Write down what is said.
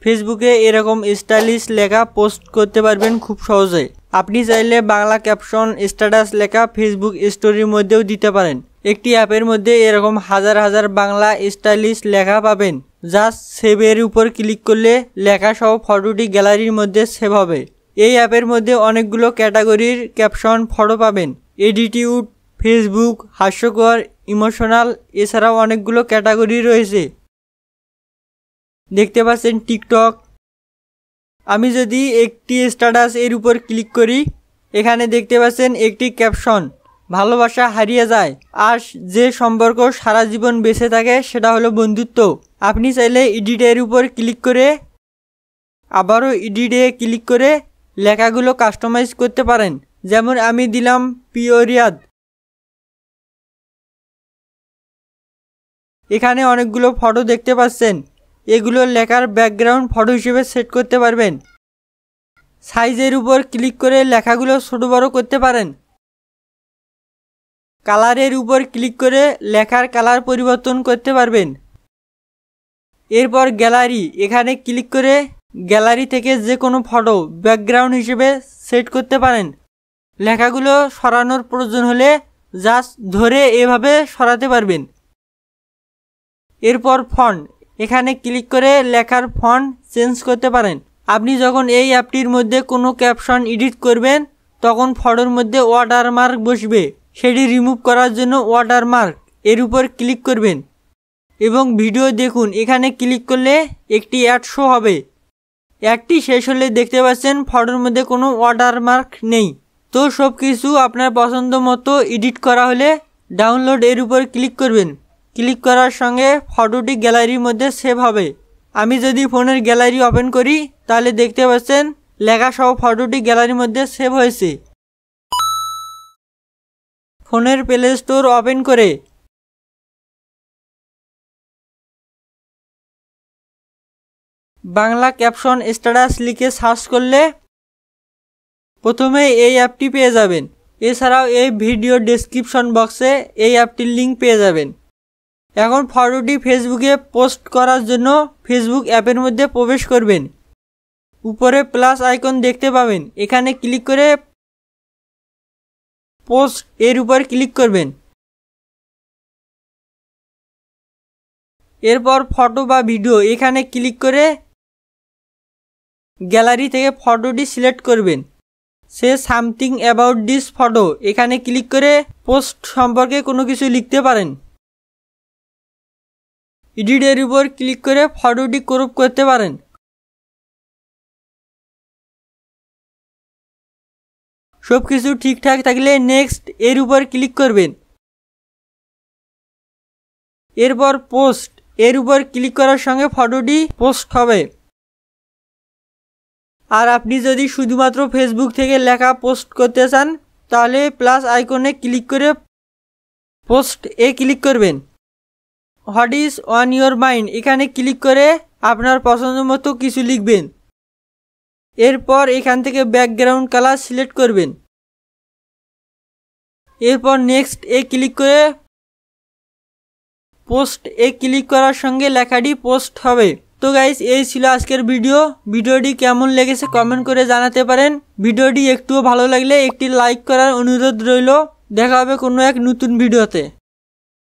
ফেসবুকে এরকম স্টাইলিশ লেখা পোস্ট করতে পারবেন খুব সহজে। আপনি চাইলে বাংলা ক্যাপশন স্ট্যাটাস লেখা ফেসবুক স্টোরির মধ্যেও দিতে পারেন। একটি অ্যাপের মধ্যে এরকম হাজার হাজার বাংলা স্টাইলিশ লেখা পাবেন। জাস্ট সেভের উপর ক্লিক করলে লেখা সহ ফটোটি গ্যালারির মধ্যে সেভ হবে। এই অ্যাপের মধ্যে অনেকগুলো ক্যাটাগরির ক্যাপশন ফটো পাবেন। এডিটিউড, ফেসবুক, হাস্যকর, ইমোশনাল, এছাড়াও অনেকগুলো ক্যাটাগরি রয়েছে। দেখতে পাচ্ছেন টিকটক। আমি যদি একটি স্ট্যাটাস এর উপর ক্লিক করি, এখানে দেখতে পাচ্ছেন একটি ক্যাপশন, ভালোবাসা হারিয়ে যায় আর যে সম্পর্ক সারা জীবন বেঁচে থাকে সেটা হলো বন্ধুত্ব। আপনি চাইলে এডিটের উপর ক্লিক করে আবারও এডিটে ক্লিক করে লেখাগুলো কাস্টমাইজ করতে পারেন। যেমন আমি দিলাম প্রিয় রিয়াদ। এখানে অনেকগুলো ফটো দেখতে পাচ্ছেন, এগুলো লেখার ব্যাকগ্রাউন্ড ফটো হিসেবে সেট করতে পারবেন। সাইজের উপর ক্লিক করে লেখাগুলো ছোট বড় করতে পারেন। কালারের উপর ক্লিক করে লেখার কালার পরিবর্তন করতে পারবেন। এরপর গ্যালারি, এখানে ক্লিক করে গ্যালারি থেকে যে কোনো ফটো ব্যাকগ্রাউন্ড হিসেবে সেট করতে পারেন। লেখাগুলো সরানোর প্রয়োজন হলে জাস্ট ধরে এভাবে সরাতে পারবেন। এরপর ফন্ট, এখানে ক্লিক করে লেখার ফন্ট চেঞ্জ করতে পারেন। আপনি যখন এই অ্যাপটির মধ্যে কোনো ক্যাপশন এডিট করবেন তখন ফটোর মধ্যে ওয়াটারমার্ক বসবে, সেটি রিমুভ করার জন্য ওয়াটারমার্ক এর উপর ক্লিক করবেন এবং ভিডিও দেখুন। এখানে ক্লিক করলে একটি অ্যাড শো হবে। অ্যাডটি শেষ হলে দেখতে পাচ্ছেন ফটোর মধ্যে কোনো ওয়াটারমার্ক নেই। তো সব কিছু আপনার পছন্দ মতো এডিট করা হলে ডাউনলোড এর উপর ক্লিক করবেন। ক্লিক করার সঙ্গে ফটোটি গ্যালারির মধ্যে সেভ হবে। আমি যদি ফোনের গ্যালারি ওপেন করি তাহলে দেখতে পাচ্ছেন লেখা সহ ফটোটি গ্যালারির মধ্যে সেভ হয়েছে। ফোনের প্লে স্টোর ওপেন করে বাংলা ক্যাপশন স্ট্যাটাস লিখে সার্চ করলে প্রথমে এই অ্যাপটি পেয়ে যাবেন। এছাড়াও এই ভিডিও ডেসক্রিপশন বক্সে এই অ্যাপটির লিঙ্ক পেয়ে যাবেন। এখন ফটোটি ফেসবুকে পোস্ট করার জন্য ফেসবুক অ্যাপের মধ্যে প্রবেশ করবেন। উপরে প্লাস আইকন দেখতে পাবেন, এখানে ক্লিক করে পোস্ট এর উপর ক্লিক করবেন। এরপর ফটো বা ভিডিও, এখানে ক্লিক করে গ্যালারি থেকে ফটোটি সিলেক্ট করবেন। Say something about this photo, এখানে ক্লিক করে পোস্ট সম্পর্কে কোনো কিছু লিখতে পারেন। এডিটের উপর ক্লিক করে ফটোটি ক্রপ করতে পারেন। সব কিছু ঠিকঠাক থাকলে নেক্সট এর উপর ক্লিক করবেন। এরপর পোস্ট এর উপর ক্লিক করার সঙ্গে ফটোটি পোস্ট হবে। আর আপনি যদি শুধুমাত্র ফেসবুক থেকে লেখা পোস্ট করতে চান তাহলে প্লাস আইকনে ক্লিক করে পোস্ট এ ক্লিক করবেন। What is on your mind, এখানে ক্লিক করে আপনার পছন্দ মতো কিছু লিখবেন। এরপর এখান থেকে ব্যাকগ্রাউন্ড কালার সিলেক্ট করবেন। এরপর নেক্সট এ ক্লিক করে পোস্ট এ ক্লিক করার সঙ্গে লেখাটি পোস্ট হবে। তো গাইস, এই ছিল আজকের ভিডিওটি কেমন লেগেছে কমেন্ট করে জানাতে পারেন। ভিডিওটি একটুও ভালো লাগলে একটি লাইক করার অনুরোধ রইল। দেখা হবে কোনো এক নতুন ভিডিওতে।